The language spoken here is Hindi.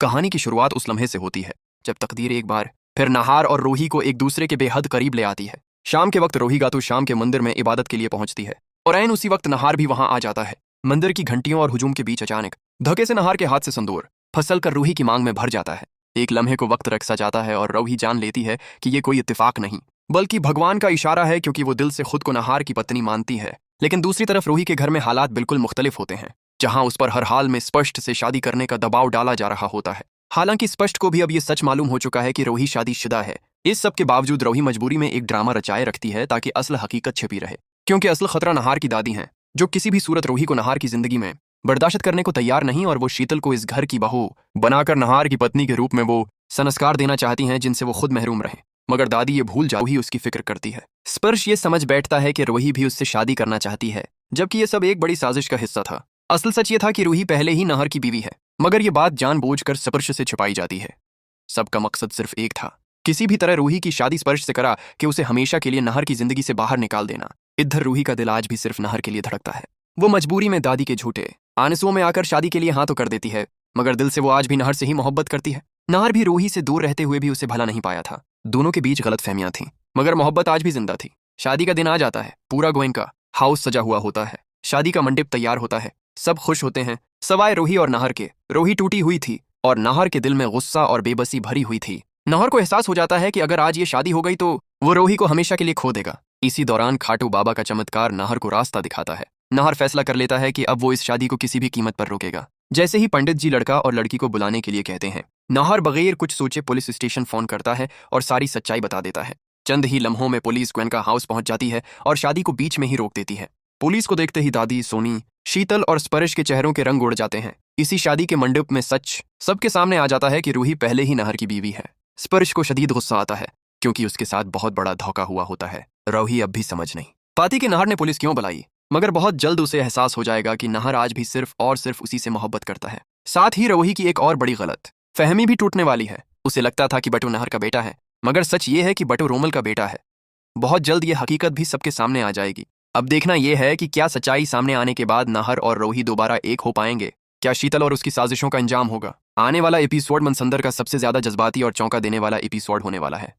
कहानी की शुरुआत उस लम्हे से होती है जब तकदीर एक बार फिर नाहार और रूही को एक दूसरे के बेहद करीब ले आती है। शाम के वक्त रूही गातू शाम के मंदिर में इबादत के लिए पहुंचती है और ऐन उसी वक्त नाहार भी वहां आ जाता है। मंदिर की घंटियों और हुजूम के बीच अचानक धक्के से नाहार के हाथ से संदूर फसल कर रूही की मांग में भर जाता है। एक लम्हे को वक्त रखा जाता है और रूही जान लेती है कि ये कोई इत्तेफाक नहीं बल्कि भगवान का इशारा है, क्योंकि वो दिल से खुद को नाहार की पत्नी मानती है। लेकिन दूसरी तरफ रूही के घर में हालात बिल्कुल मुख्तलिफ होते हैं, जहां उस पर हर हाल में स्पष्ट से शादी करने का दबाव डाला जा रहा होता है। हालांकि स्पष्ट को भी अब ये सच मालूम हो चुका है कि रूही शादीशुदा है। इस सब के बावजूद रूही मजबूरी में एक ड्रामा रचाए रखती है ताकि असल हकीकत छिपी रहे, क्योंकि असल खतरा नाहार की दादी हैं, जो किसी भी सूरत रूही को नाहार की जिंदगी में बर्दाश्त करने को तैयार नहीं, और वो शीतल को इस घर की बहू बनाकर नाहार की पत्नी के रूप में वो संस्कार देना चाहती हैं जिनसे वो खुद महरूम रहे। मगर दादी ये भूल जा रूही उसकी फिक्र करती है। स्पर्श ये समझ बैठता है कि रूही भी उससे शादी करना चाहती है, जबकि ये सब एक बड़ी साजिश का हिस्सा था। असल सच ये था कि रूही पहले ही नाहर की बीवी है, मगर ये बात जानबूझकर स्पर्श से छुपाई जाती है। सबका मकसद सिर्फ एक था, किसी भी तरह रूही की शादी स्पर्श से करा कि उसे हमेशा के लिए नाहर की जिंदगी से बाहर निकाल देना। इधर रूही का दिल आज भी सिर्फ नाहर के लिए धड़कता है। वो मजबूरी में दादी के झूठे आंसुओं में आकर शादी के लिए हाँ तो कर देती है, मगर दिल से वो आज भी नाहर से ही मोहब्बत करती है। नाहर भी रूही से दूर रहते हुए भी उसे भला नहीं पाया था। दोनों के बीच गलतफहमियां थीं, मगर मोहब्बत आज भी जिंदा थी। शादी का दिन आ जाता है, पूरा गोयनका हाउस सजा हुआ होता है, शादी का मंडप तैयार होता है, सब खुश होते हैं सवाए रूही और नाहर के। रूही टूटी हुई थी और नाहर के दिल में गुस्सा और बेबसी भरी हुई थी। नाहर को एहसास हो जाता है कि अगर आज ये शादी हो गई तो वो रूही को हमेशा के लिए खो देगा। इसी दौरान खाटू बाबा का चमत्कार नाहर को रास्ता दिखाता है। नाहर फैसला कर लेता है कि अब वो इस शादी को किसी भी कीमत पर रोकेगा। जैसे ही पंडित जी लड़का और लड़की को बुलाने के लिए कहते हैं, नाहर बगैर कुछ सोचे पुलिस स्टेशन फोन करता है और सारी सच्चाई बता देता है। चंद ही लम्हों में पुलिस गोयनका हाउस पहुंच जाती है और शादी को बीच में ही रोक देती है। पुलिस को देखते ही दादी, सोनी, शीतल और स्पर्श के चेहरों के रंग उड़ जाते हैं। इसी शादी के मंडप में सच सबके सामने आ जाता है कि रूही पहले ही नाहर की बीवी है। स्पर्श को शदीद गुस्सा आता है, क्योंकि उसके साथ बहुत बड़ा धोखा हुआ होता है। रूही अब भी समझ नहीं पाती कि नाहर ने पुलिस क्यों बुलाई, मगर बहुत जल्द उसे एहसास हो जाएगा कि नाहर आज भी सिर्फ और सिर्फ उसी से मोहब्बत करता है। साथ ही रूही की एक और बड़ी गलत फहमी भी टूटने वाली है। उसे लगता था कि बटू नाहर का बेटा है, मगर सच ये है कि बटू रोमल का बेटा है। बहुत जल्द ये हकीकत भी सबके सामने आ जाएगी। अब देखना यह है कि क्या सच्चाई सामने आने के बाद नाहर और रूही दोबारा एक हो पाएंगे। क्या शीतल और उसकी साजिशों का अंजाम होगा। आने वाला एपिसोड मनसंदर का सबसे ज्यादा जज्बाती और चौंका देने वाला एपिसोड होने वाला है।